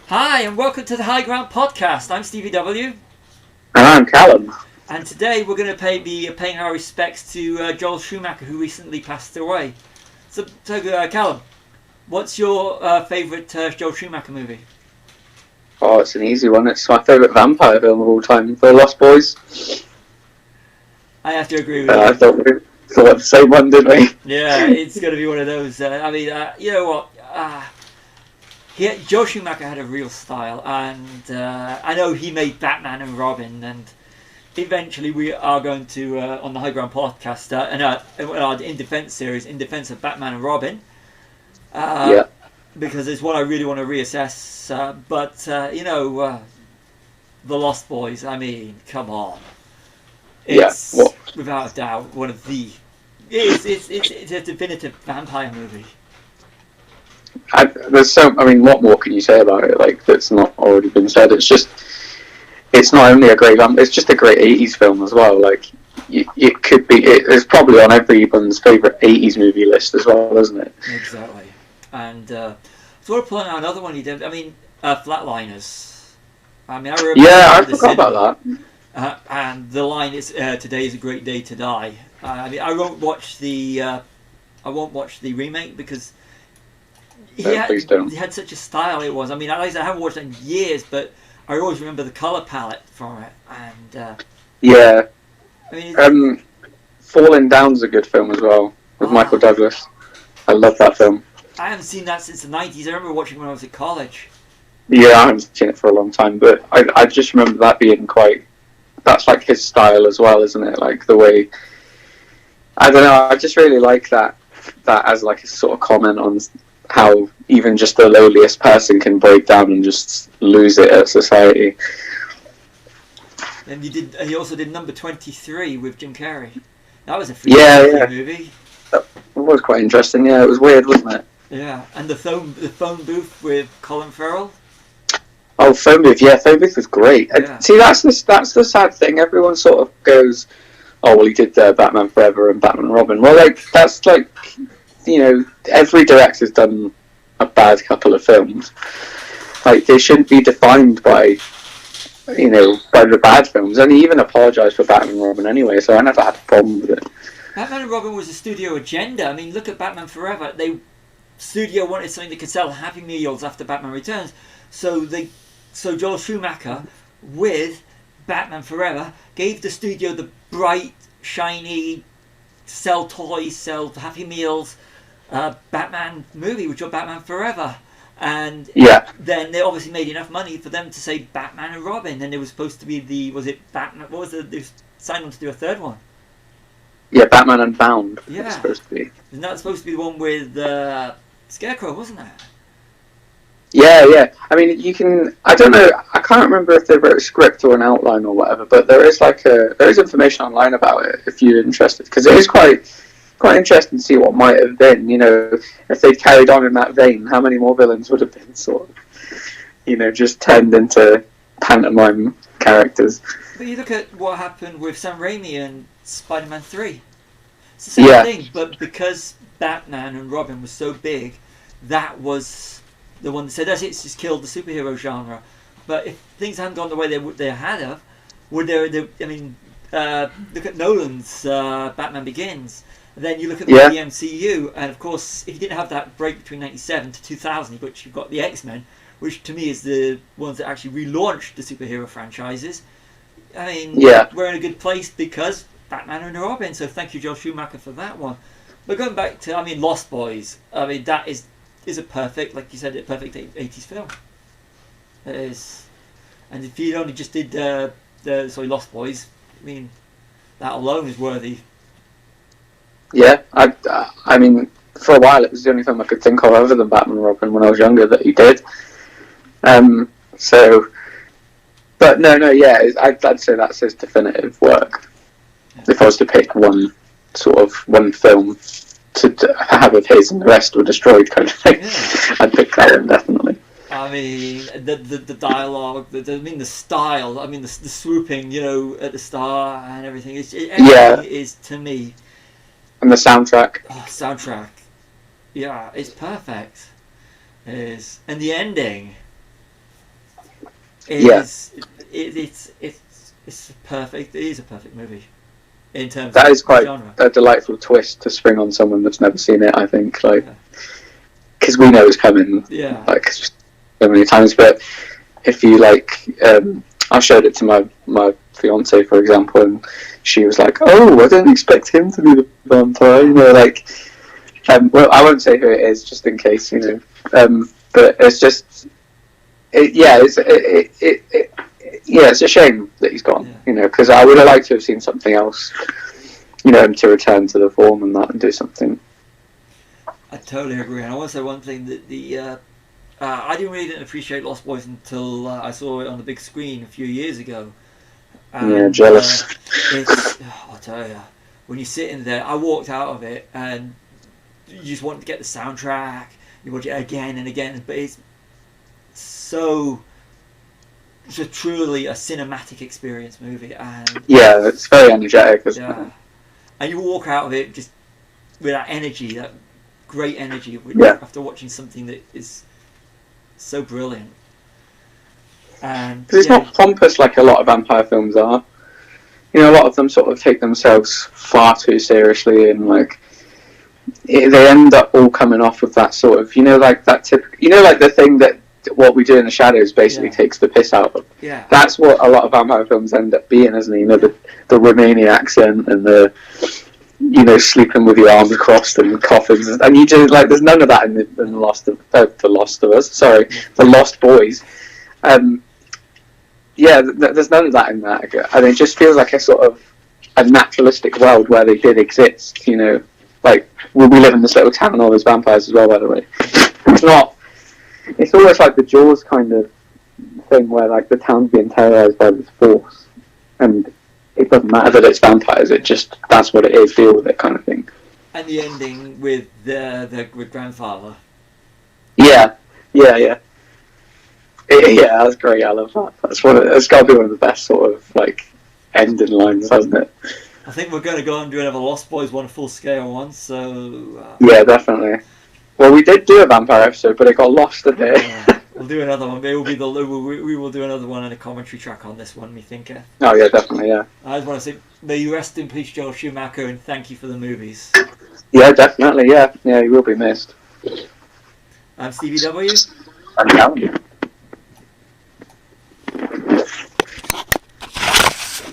Hi, and welcome to the High Groudn podcast. I'm Stevie W. And I'm Callum. And today we're going to be paying our respects to Joel Schumacher, who recently passed away. So Callum, what's your favourite Joel Schumacher movie? Oh, it's an easy one. It's my favourite vampire film of all time, The Lost Boys. I have to agree with you. I thought we thought the same one, didn't we? Yeah, it's going to be one of those. You know what? Joel Schumacher had a real style, and I know he made Batman and Robin, and eventually we are going to, on the High Groudn podcast, our In Defense series, In Defense of Batman and Robin. Because it's one I really want to reassess. The Lost Boys, I mean, come on. It's, without a doubt, one of the... It's a definitive vampire movie. What more can you say about it? Like, that's not already been said. It's not only a great it's just a great 80s film as well. Like, it's probably on everyone's favourite 80s movie list as well, isn't it? Exactly. And so we're pulling out another one he did. Flatliners. I remember. Yeah, I forgot about that. And the line is, "Today is a great day to die." I won't watch the remake because he had such a style. It was. I haven't watched it in years, but I always remember the color palette from it. And Falling Down's a good film as well with Michael Douglas. I love that film. I haven't seen that since the 90s. I remember watching it when I was at college. Yeah, I haven't seen it for a long time, but I just remember that being that's like his style as well, isn't it? Like the way, I don't know, I just really like that as like a sort of comment on how even just the lowliest person can break down and just lose it at society. And he also did Number 23 with Jim Carrey. That was a free movie. It was quite interesting. Yeah, it was weird, wasn't it? Yeah, and the phone booth with Colin Farrell. Oh, phone booth! Yeah, phone booth was great. Yeah. See, that's the sad thing. Everyone sort of goes, "Oh, well, he did Batman Forever and Batman and Robin." Well, that's every director's done a bad couple of films. Like, they shouldn't be defined by the bad films. And he even apologised for Batman and Robin anyway, so I never had a problem with it. Batman and Robin was a studio agenda. Look at Batman Forever. Studio wanted something that could sell Happy Meals after Batman Returns. So Joel Schumacher, with Batman Forever, gave the studio the bright, shiny, sell toys, sell Happy Meals, Batman movie, which was Batman Forever. And then they obviously made enough money for them to say Batman and Robin. And it was supposed to be they signed on to do a third one. Yeah, Batman Unbound. Yeah. It's supposed to be. Isn't that supposed to be the one with Scarecrow, wasn't it? Yeah. I don't know, I can't remember if they wrote a script or an outline or whatever, but there is information online about it if you're interested, because it is quite interesting to see what might have been, if they'd carried on in that vein, how many more villains would have been sort of, just turned into pantomime characters. But you look at what happened with Sam Raimi and Spider-Man 3. It's the same thing, but because Batman and Robin was so big, that was the one that said, that's it, it's just killed the superhero genre. But if things hadn't gone the way they had have, look at Nolan's Batman Begins. And then you look at the MCU, and of course, if you didn't have that break between 97 to 2000, which you've got the X-Men, which to me is the ones that actually relaunched the superhero franchises. We're in a good place because Batman and Robin. So thank you, Joel Schumacher, for that one. But going back to, Lost Boys. That is a perfect, like you said, a perfect 80s film. It is. And if you only just did Lost Boys, that alone is worthy. Yeah, for a while it was the only film I could think of other than Batman and Robin when I was younger that he did. But I'd say that's his definitive work. Yeah. If I was to pick one film to have of his and the rest were destroyed kind of thing, I'd pick that one definitely. The dialogue, the style, the swooping, at the star and everything. Everything is, to me. And the soundtrack. Oh, soundtrack. Yeah, it's perfect. It is. And the ending. It's perfect. It is a perfect movie in terms that of is quite genre. a delightful twist to spring on someone that's never seen it. I think, like, Yeah. because we know it's coming, Yeah. like so many times. But if you like, I showed it to my fiance, for example, and she was like, "Oh, I didn't expect him to be the vampire," you know, like. Well, I won't say who it is, just in case, you know. But it's just, it's a shame that he's gone, you know, because I would have liked to have seen something else, you know, to return to the form and that and do something. I totally agree. And I want to say one thing that I didn't appreciate Lost Boys until I saw it on the big screen a few years ago. And, yeah, jealous. I'll tell you, when you sit in there, I walked out of it and you just want to get the soundtrack. You watch it again and again, but it's truly a cinematic experience movie, and yeah, it's very energetic, isn't it? And you walk out of it just with that energy, that great energy, after watching something that is so brilliant. And because it's not pompous like a lot of vampire films are. You know, a lot of them sort of take themselves far too seriously, and like they end up all coming off with that sort of, you know, like that like the thing that What We Do in the Shadows basically takes the piss out of. Yeah. That's what a lot of vampire films end up being, isn't it? You know, the Romanian accent and the, you know, sleeping with your arms crossed and coffins, and you just like there's none of that in the Lost of Us. Sorry, the Lost Boys. There's none of that in that, and it just feels like a sort of a naturalistic world where they did exist. You know, like we live in this little town and all those vampires as well. By the way, it's not. It's almost like the Jaws kind of thing where like the town's being terrorized by this force, and it doesn't matter that it's vampires. It just that's what it is. Deal with it, kind of thing. And the ending with the grandfather. Yeah. Yeah, that's great. I love that. It's got to be one of the best sort of like ending lines, hasn't it? I think we're going to go and do another Lost Boys one, full scale one. So yeah, definitely. Well, we did do a vampire episode, but it got lost a bit. We'll do another one. Maybe we will do another one and a commentary track on this one. Me thinking. Oh yeah, definitely. Yeah. I just want to say, may you rest in peace, Joel Schumacher, and thank you for the movies. Yeah, definitely. Yeah, he will be missed. I'm Stevie W. I'm Alan.